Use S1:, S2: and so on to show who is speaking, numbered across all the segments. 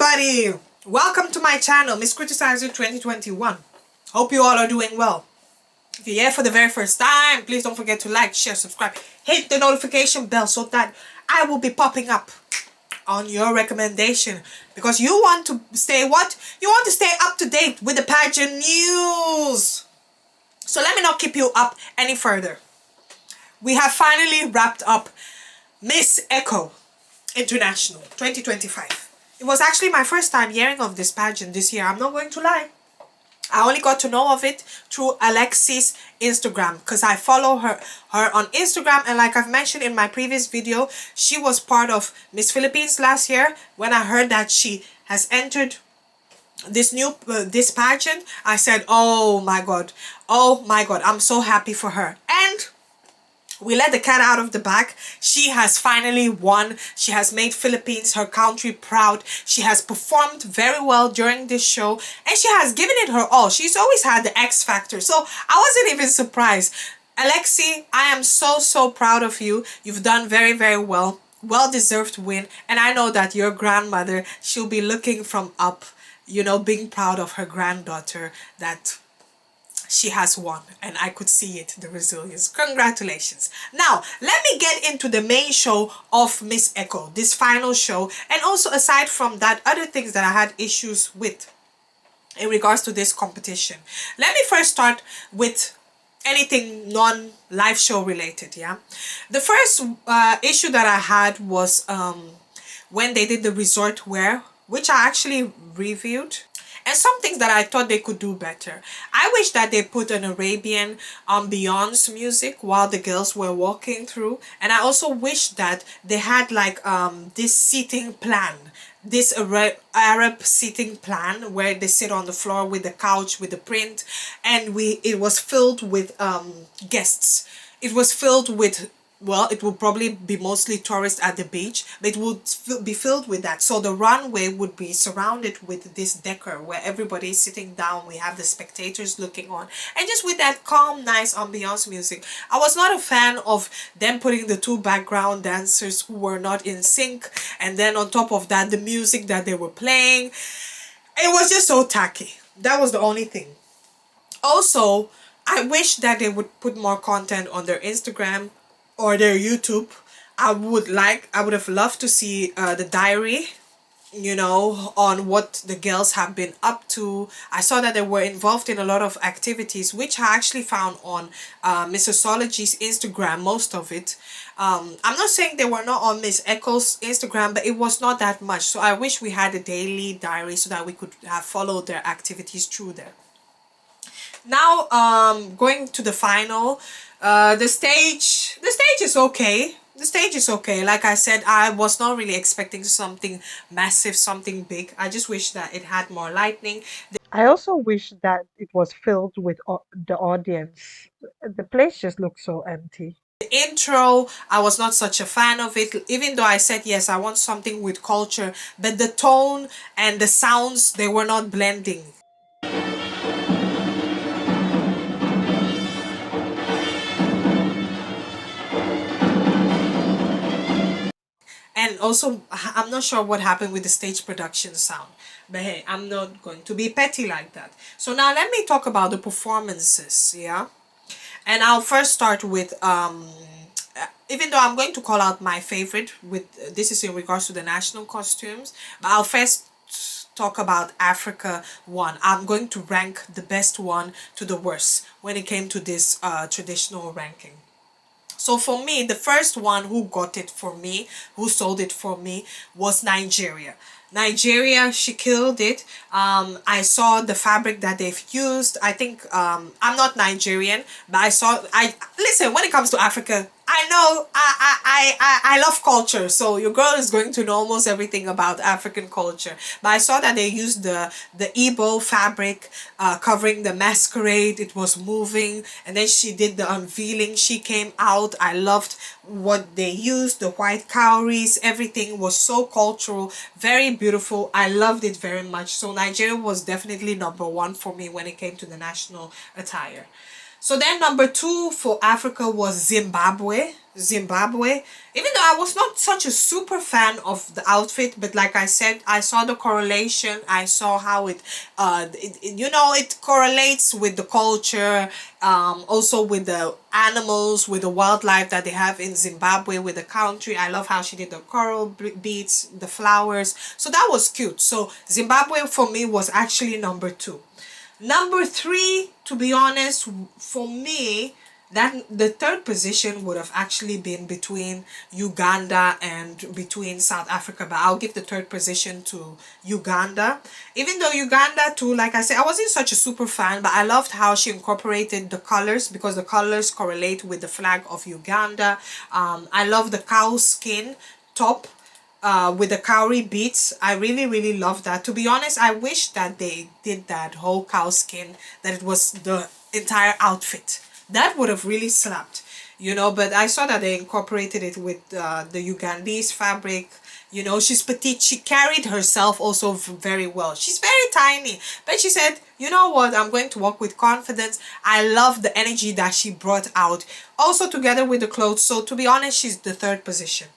S1: everybody, welcome to my channel, Miss Criticizer 2021. Hope you all are doing well. If you're here for the very first time, please don't forget to like, share, subscribe, hit the notification bell so that I will be popping up on your recommendation, because you want to stay what? You want to stay up to date with the pageant news. So let me not keep you up any further. We have finally wrapped up Miss Echo International 2025. It was actually my first time hearing of this pageant this year. I'm not going to lie. I only got to know of it through Alexi's Instagram, because I follow her on Instagram, and like I've mentioned in my previous video, she was part of Miss Philippines last year. When I heard that she has entered this pageant, I said, oh my god, I'm so happy for her. And we let the cat out of the bag. She has finally won. She has made Philippines, her country, proud. She has performed very well during this show, and she has given it her all. She's always had the X factor, so I wasn't even surprised. Alexi, I am so proud of you. You've done very well. Well-deserved win, and I know that your grandmother, she'll be looking from up, you know, being proud of her granddaughter that she has won, and I could see it, the resilience. Congratulations. Now let me get into the main show of Miss Echo, this final show, and also aside from that, other things that I had issues with in regards to this competition. Let me first start with anything non-live show related. Yeah, the first issue that I had was when they did the resort wear, which I actually reviewed, and some things that I thought they could do better. I wish that they put an Arabian ambiance music while the girls were walking through. And I also wish that they had like this seating plan, this Arab seating plan where they sit on the floor with the couch, with the print, and it was filled with guests. It was filled with, well, it would probably be mostly tourists at the beach, but it would be filled with that. So the runway would be surrounded with this decor where everybody is sitting down. We have the spectators looking on, and just with that calm, nice ambiance music. I was not a fan of them putting the two background dancers who were not in sync, and then on top of that, the music that they were playing. It was just so tacky. That was the only thing. Also, I wish that they would put more content on their Instagram or their YouTube. I would have loved to see the diary, you know, on what the girls have been up to. I saw that they were involved in a lot of activities, which I actually found on Missology's Instagram, most of it. I'm not saying they were not on Miss Echo's Instagram, but it was not that much. So I wish we had a daily diary so that we could have followed their activities through there. Now, going to the final, the stage is okay. The stage is okay. Like I said, I was not really expecting something massive, something big. I just wish that it had more lightning. I also wish that it was filled with the audience. The place just looks so empty. The intro, I was not such a fan of it, even though I said yes, I want something with culture, but the tone and the sounds, they were not blending. And also, I'm not sure what happened with the stage production sound. But hey, I'm not going to be petty like that. So now let me talk about the performances, yeah? And I'll first start with, even though I'm going to call out my favorite, with this is in regards to the national costumes, but I'll first talk about Africa one. I'm going to rank the best one to the worst when it came to this traditional ranking. So for me, the first one who got it for me, who sold it for me, was Nigeria. Nigeria, she killed it. I saw the fabric that they've used. I think, I'm not Nigerian, but listen, when it comes to Africa, I know I love culture, so your girl is going to know almost everything about African culture. But I saw that they used the Igbo fabric covering the masquerade. It was moving, and then she did the unveiling. She came out. I loved what they used, the white cowries. Everything was so cultural, very beautiful. I loved it very much. So Nigeria was definitely number one for me when it came to the national attire. So then number 2 for Africa was Zimbabwe. Zimbabwe. Even though I was not such a super fan of the outfit, but like I said, I saw the correlation. I saw how it correlates with the culture, also with the animals, with the wildlife that they have in Zimbabwe, with the country. I love how she did the coral beads, the flowers. So that was cute. So Zimbabwe for me was actually number 2. Number 3, to be honest, for me, that the third position would have actually been between Uganda and between South Africa, but I'll give the third position to Uganda. Even though Uganda too, like I said, I wasn't such a super fan, but I loved how she incorporated the colors because the colors correlate with the flag of Uganda. I love the cow skin top with the cowrie beads. I really really love that. To be honest, I wish that they did that whole cow skin, that it was the entire outfit. That would have really slapped, but I saw that they incorporated it with the Ugandese fabric. She's petite. She carried herself also very well. She's very tiny, but she said, you know what, I'm going to walk with confidence. I love the energy that she brought out, also together with the clothes. So to be honest, she's the third position.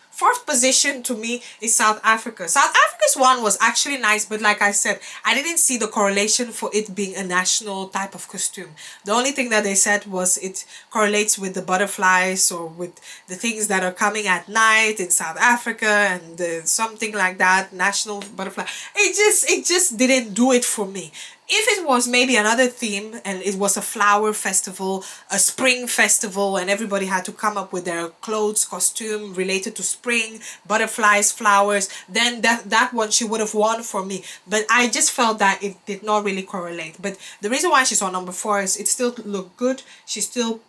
S1: Fourth position to me is South Africa. South Africa's one was actually nice, but like I said, I didn't see the correlation for it being a national type of costume. The only thing that they said was it correlates with the butterflies or with the things that are coming at night in South Africa and something like that, national butterfly. It just didn't do it for me. If it was maybe another theme and it was a flower festival, a spring festival, and everybody had to come up with their clothes, costume related to spring, butterflies, flowers, then that one she would have won for me. But I just felt that it did not really correlate. But the reason why she's on number 4 is it still looked good. She still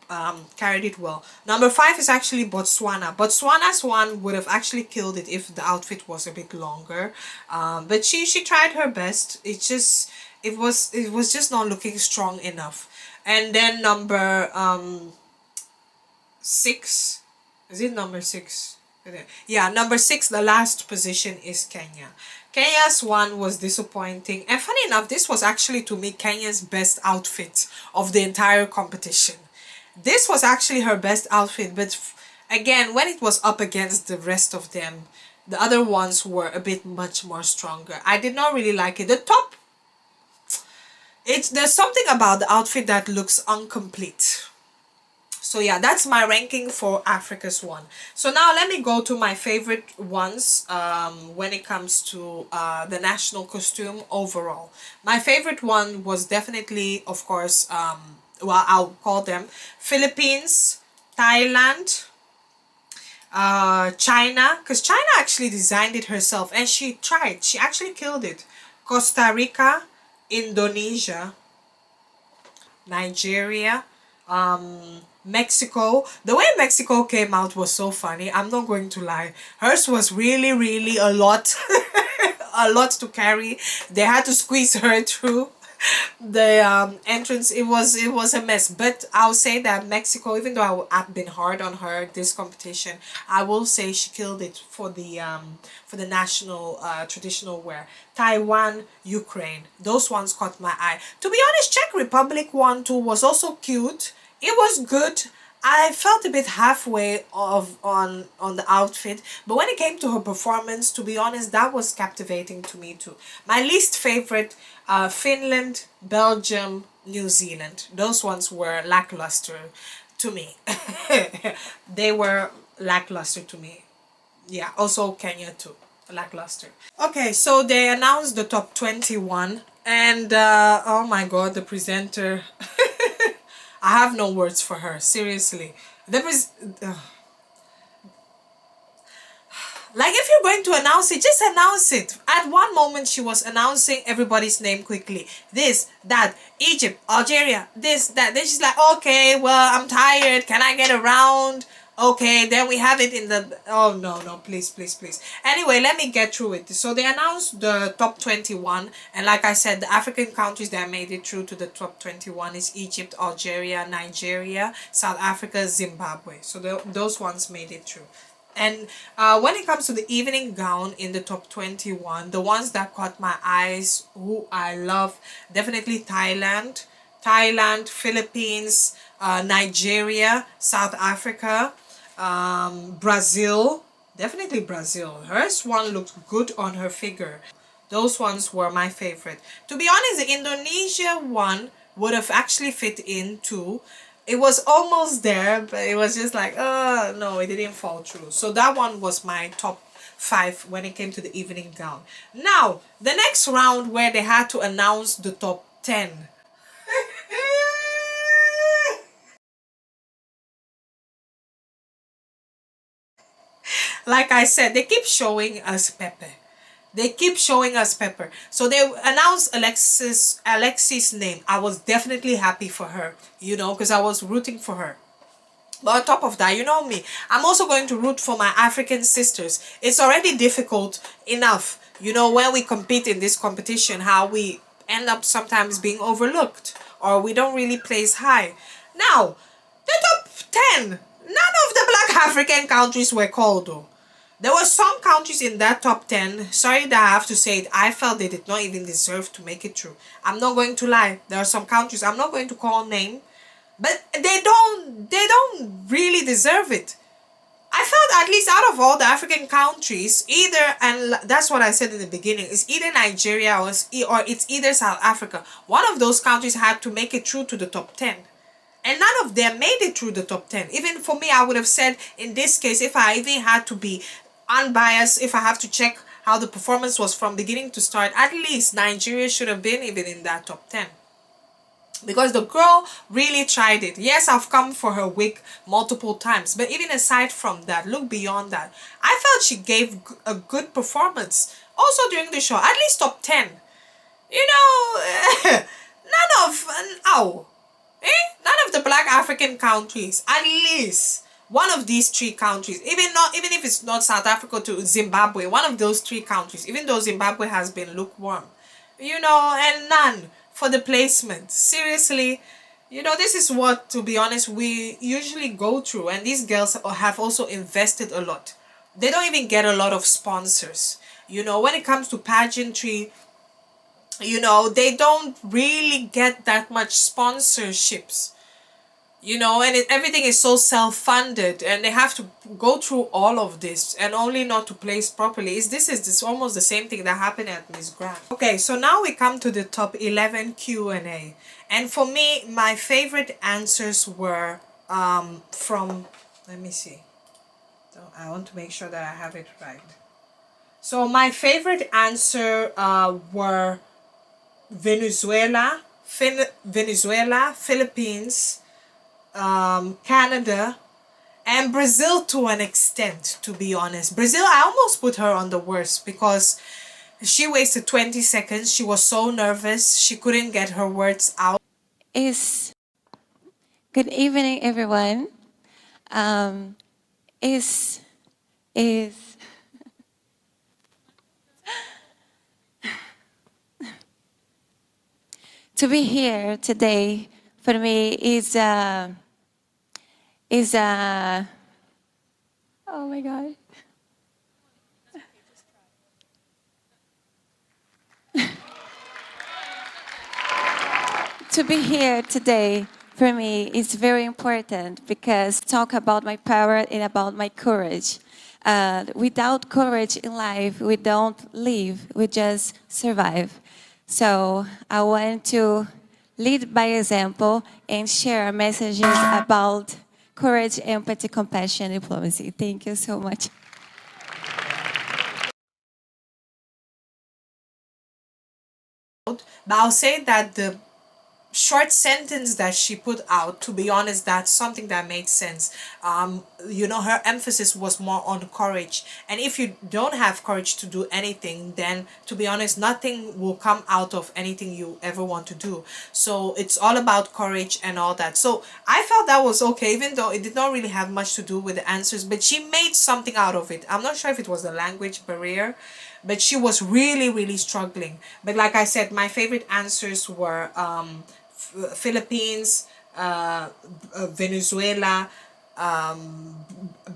S1: carried it well. Number 5 is actually Botswana. Botswana's one would have actually killed it if the outfit was a bit longer. But she tried her best. It was just not looking strong enough. And then number 6, is it number 6? Yeah, number 6, the last position is Kenya. Kenya's one was disappointing, and funny enough, this was actually to me Kenya's best outfit of the entire competition. This was actually her best outfit, but again, when it was up against the rest of them, the other ones were a bit much more stronger. I did not really like it. The top, there's something about the outfit that looks incomplete. So yeah, that's my ranking for Africa's one. So now let me go to my favorite ones when it comes to the national costume overall. My favorite one was definitely, of course, I'll call them Philippines, Thailand, China, because China actually designed it herself and she actually killed it. Costa Rica, Indonesia, Nigeria, Mexico. The way Mexico came out was so funny. I'm not going to lie. Hers was really, really a lot, a lot to carry. They had to squeeze her through the entrance. It was a mess. But I'll say that Mexico, even though I've been hard on her this competition, I will say she killed it for the national traditional wear. Taiwan, Ukraine, those ones caught my eye. To be honest, Czech Republic one too was also cute. It was good. I felt a bit halfway on the outfit, but when it came to her performance, to be honest, that was captivating to me too. My least favorite, Finland, Belgium, New Zealand. Those ones were lackluster to me. They were lackluster to me. Yeah, also Kenya too, lackluster. Okay, so they announced the top 21, and oh my god, the presenter. I have no words for her, seriously. Like, if you're going to announce it, just announce it. At one moment, she was announcing everybody's name quickly. This, that, Egypt, Algeria, this, that. Then she's like, okay, well, I'm tired. Can I get a round? Okay, then we have it in the... Oh, no, please, please, please. Anyway, let me get through it. So they announced the top 21. And like I said, the African countries that made it through to the top 21 is Egypt, Algeria, Nigeria, South Africa, Zimbabwe. So those ones made it through. And when it comes to the evening gown in the top 21, the ones that caught my eyes, who I love, definitely Thailand. Thailand, Philippines, Nigeria, South Africa, Brazil. Definitely Brazil. Hers one looked good on her figure. Those ones were my favorite. To be honest, the Indonesia one would have actually fit in too. It was almost there, but it was just like, no, it didn't fall through. So that one was my top 5 when it came to the evening gown. Now, the next round where they had to announce the top 10. Like I said, they keep showing us Pepe. They keep showing us Pepper. So they announced Alexis' name. I was definitely happy for her, because I was rooting for her. But on top of that, you know me, I'm also going to root for my African sisters. It's already difficult enough, when we compete in this competition, how we end up sometimes being overlooked or we don't really place high. Now, the top 10, none of the black African countries were called though. There were some countries in that top 10, sorry that I have to say it, I felt they did not even deserve to make it through. I'm not going to lie. There are some countries, I'm not going to call name, but they don't really deserve it. I felt at least out of all the African countries, either, and that's what I said in the beginning, it's either Nigeria or it's either South Africa. One of those countries had to make it through to the top 10. And none of them made it through the top 10. Even for me, I would have said in this case, if I even had to be unbiased, if I have to check how the performance was from beginning to start, at least Nigeria should have been even in that top 10. Because the girl really tried it. Yes, I've come for her wig multiple times. But even aside from that, look beyond that. I felt she gave a good performance. Also during the show, at least top 10. None of... Oh. None of the black African countries, at least one of these 3 countries, even if it's not South Africa to Zimbabwe, one of those 3 countries, even though Zimbabwe has been lukewarm, and none for the placement. Seriously, this is what, to be honest, we usually go through, and these girls have also invested a lot. They don't even get a lot of sponsors. When it comes to pageantry, they don't really get that much sponsorships, and everything is so self-funded, and they have to go through all of this and only not to place properly. This is almost the same thing that happened at Miss Grand. Okay, so now we come to the top 11 Q&A, and for me, my favorite answers were from, let me see, so I want to make sure that I have it right. So my favorite answer were Venezuela, Philippines, Canada, and Brazil to an extent, to be honest. Brazil, I almost put her on the worst because she wasted 20 seconds. She was so nervous. She couldn't get her words out.
S2: Good evening, everyone. Is to be here today for me is oh my God. To be here today for me is very important because talk about my power and about my courage. Without courage in life, we don't live, we just survive. So I want to lead by example and share messages about courage, empathy, compassion, diplomacy. Thank you so much.
S1: But I'll say that the short sentence that she put out, to be honest, that's something that made sense. Her emphasis was more on courage, and if you don't have courage to do anything, then to be honest, nothing will come out of anything you ever want to do. So it's all about courage and all that. So I felt that was okay, even though it did not really have much to do with the answers, but she made something out of it. I'm not sure if it was the language barrier, but she was really, really struggling. But like I said, my favorite answers were Philippines, Venezuela,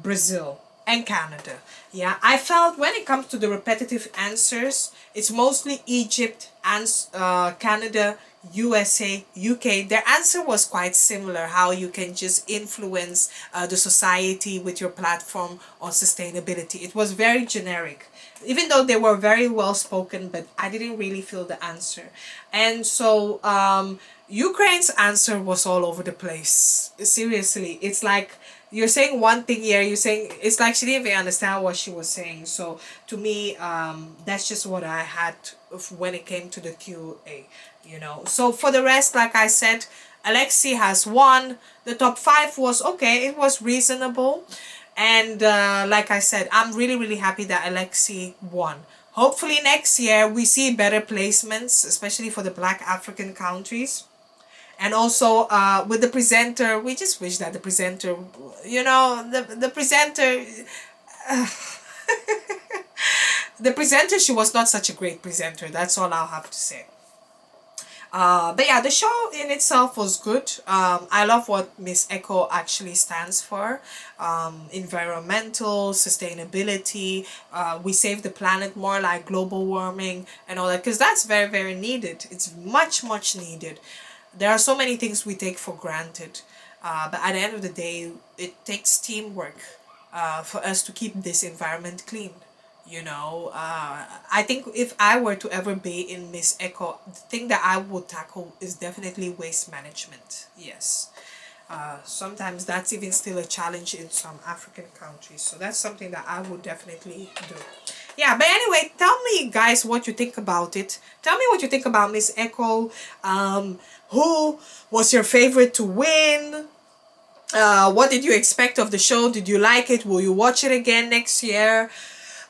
S1: Brazil, and Canada. Yeah, I felt when it comes to the repetitive answers, it's mostly Egypt and Canada, USA, UK, their answer was quite similar, how you can just influence the society with your platform on sustainability. It was very generic, even though they were very well spoken, but I didn't really feel the answer. And so Ukraine's answer was all over the place. Seriously, it's like you're saying one thing here, you're saying it's like she didn't even understand what she was saying. So to me, that's just what I had when it came to the QA, you know. So for the rest, like I said, Alexi has won. The top five was okay, it was reasonable. And like I said, I'm really, really happy that Alexi won. Hopefully next year we see better placements, especially for the Black African countries. And also with the presenter, we just wish that the presenter, you know, the presenter, the presenter, she was not such a great presenter. That's all I'll have to say. But yeah, the show in itself was good. I love what Miss Echo actually stands for. Environmental, sustainability, we save the planet, more like global warming and all that, because that's very, very needed. It's much, much needed. There are so many things we take for granted. But at the end of the day, it takes teamwork for us to keep this environment clean. You know, I think if I were to ever be in Miss Echo, the thing that I would tackle is definitely waste management. Yes. Sometimes that's even still a challenge in some African countries. So that's something that I would definitely do. Yeah, but anyway, tell me guys what you think about it. Tell me what you think about Miss Echo. Who was your favorite to win? What did you expect of the show? Did you like it? Will you watch it again next year?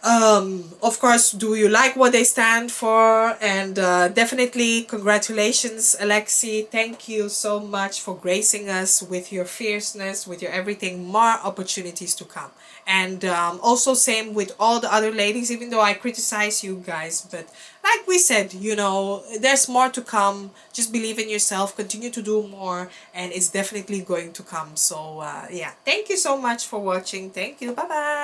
S1: Of course, do you like what they stand for? And definitely congratulations, Alexi. Thank you so much for gracing us with your fierceness, with your everything. More opportunities to come. And also same with all the other ladies, even though I criticize you guys, but like we said, you know, there's more to come. Just believe in yourself, continue to do more, and it's definitely going to come. So yeah, thank you so much for watching. Thank you. Bye bye.